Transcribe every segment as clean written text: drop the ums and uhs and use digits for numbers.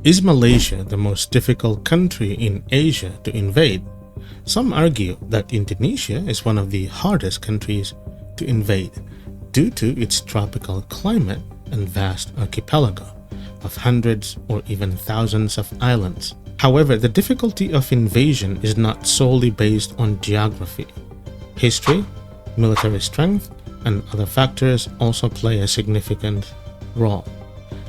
Is Malaysia the most difficult country in Asia to invade? Some argue that Indonesia is one of the hardest countries to invade due to its tropical climate and vast archipelago of hundreds or even thousands of islands. However, the difficulty of invasion is not solely based on geography. History, military strength, and other factors also play a significant role.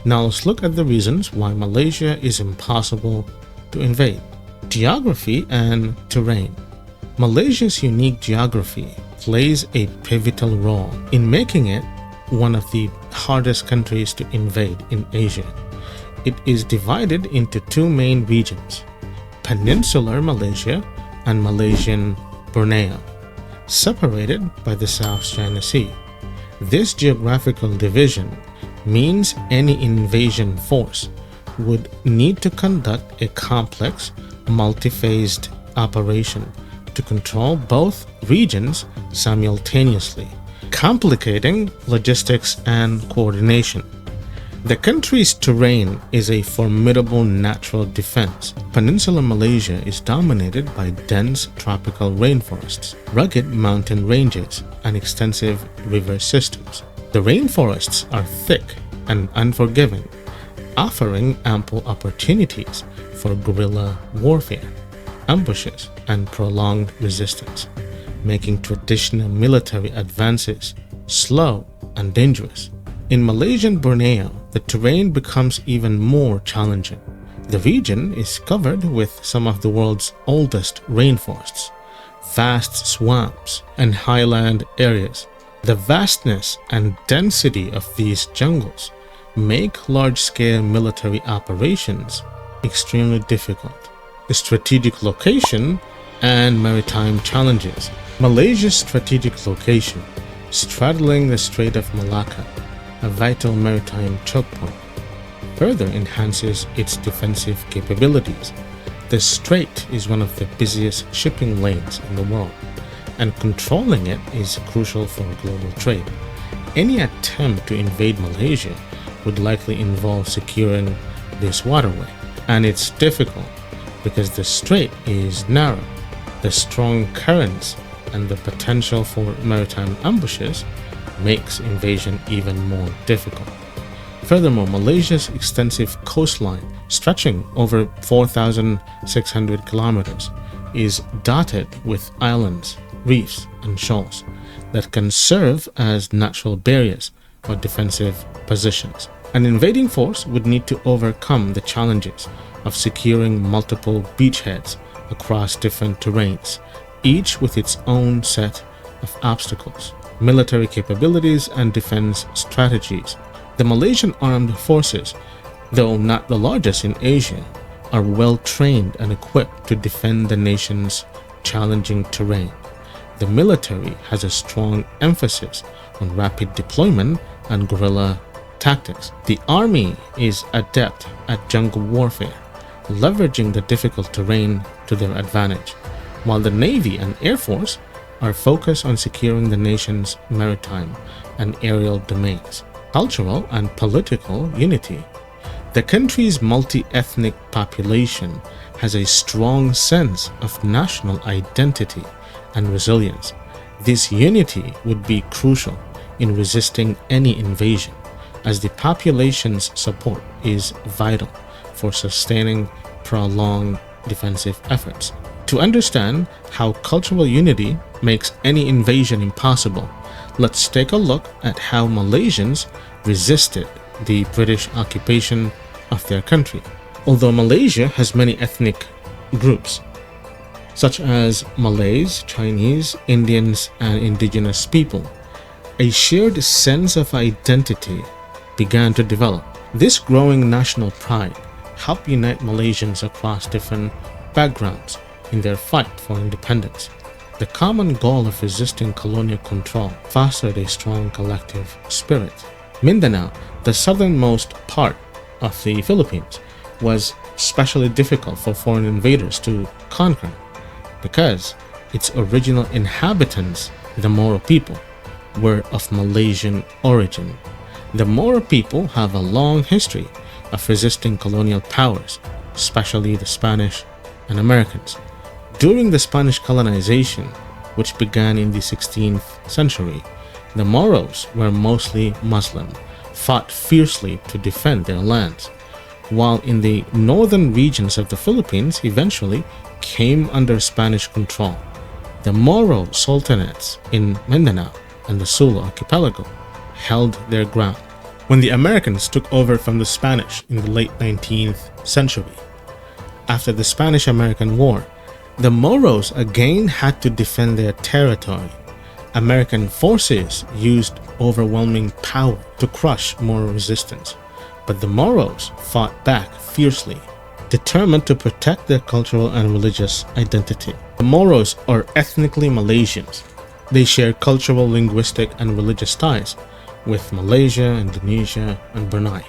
Now let's look at the reasons why Malaysia is impossible to invade. Geography and terrain. Malaysia's unique geography plays a pivotal role in making it one of the hardest countries to invade in Asia. It is divided into two main regions, Peninsular Malaysia and Malaysian Borneo, separated by the South China Sea. This geographical division means any invasion force would need to conduct a complex, multi-phased operation to control both regions simultaneously, complicating logistics and coordination. The country's terrain is a formidable natural defense. Peninsular Malaysia is dominated by dense tropical rainforests, rugged mountain ranges, and extensive river systems. The rainforests are thick and unforgiving, offering ample opportunities for guerrilla warfare, ambushes, and prolonged resistance, making traditional military advances slow and dangerous. In Malaysian Borneo, the terrain becomes even more challenging. The region is covered with some of the world's oldest rainforests, vast swamps, and highland areas. The vastness and density of these jungles make large-scale military operations extremely difficult. The strategic location and maritime challenges. Malaysia's strategic location, straddling the Strait of Malacca, a vital maritime choke point, further enhances its defensive capabilities. The strait is one of the busiest shipping lanes in the world, and controlling it is crucial for global trade. Any attempt to invade Malaysia would likely involve securing this waterway, and it's difficult because the strait is narrow. The strong currents and the potential for maritime ambushes makes invasion even more difficult. Furthermore, Malaysia's extensive coastline, stretching over 4,600 kilometers, is dotted with islands, reefs, and shoals that can serve as natural barriers or defensive positions. An invading force would need to overcome the challenges of securing multiple beachheads across different terrains, each with its own set of obstacles, military capabilities, and defense strategies. The Malaysian armed forces, though not the largest in Asia, are well trained and equipped to defend the nation's challenging terrain. The military has a strong emphasis on rapid deployment and guerrilla tactics. The army is adept at jungle warfare, leveraging the difficult terrain to their advantage, while the Navy and Air Force are focused on securing the nation's maritime and aerial domains. Cultural and political unity. The country's multi-ethnic population has a strong sense of national identity and resilience. This unity would be crucial in resisting any invasion, as the population's support is vital for sustaining prolonged defensive efforts. To understand how cultural unity makes any invasion impossible, let's take a look at how Malaysians resisted the British occupation of their country. Although Malaysia has many ethnic groups, such as Malays, Chinese, Indians, and indigenous people, a shared sense of identity began to develop. This growing national pride helped unite Malaysians across different backgrounds in their fight for independence. The common goal of resisting colonial control fostered a strong collective spirit. Mindanao, the southernmost part of the Philippines, was especially difficult for foreign invaders to conquer because its original inhabitants, the Moro people, were of Malaysian origin. The Moro people have a long history of resisting colonial powers, especially the Spanish and Americans. During the Spanish colonization, which began in the 16th century, the Moros were mostly Muslim, fought fiercely to defend their lands, while in the northern regions of the Philippines eventually came under Spanish control. The Moro sultanates in Mindanao and the Sulu archipelago held their ground. When the Americans took over from the Spanish in the late 19th century, after the Spanish-American War, the Moros again had to defend their territory. American forces used overwhelming power to crush Moro resistance, but the Moros fought back fiercely, determined to protect their cultural and religious identity. The Moros are ethnically Malaysians. They share cultural, linguistic, and religious ties with Malaysia, Indonesia, and Brunei.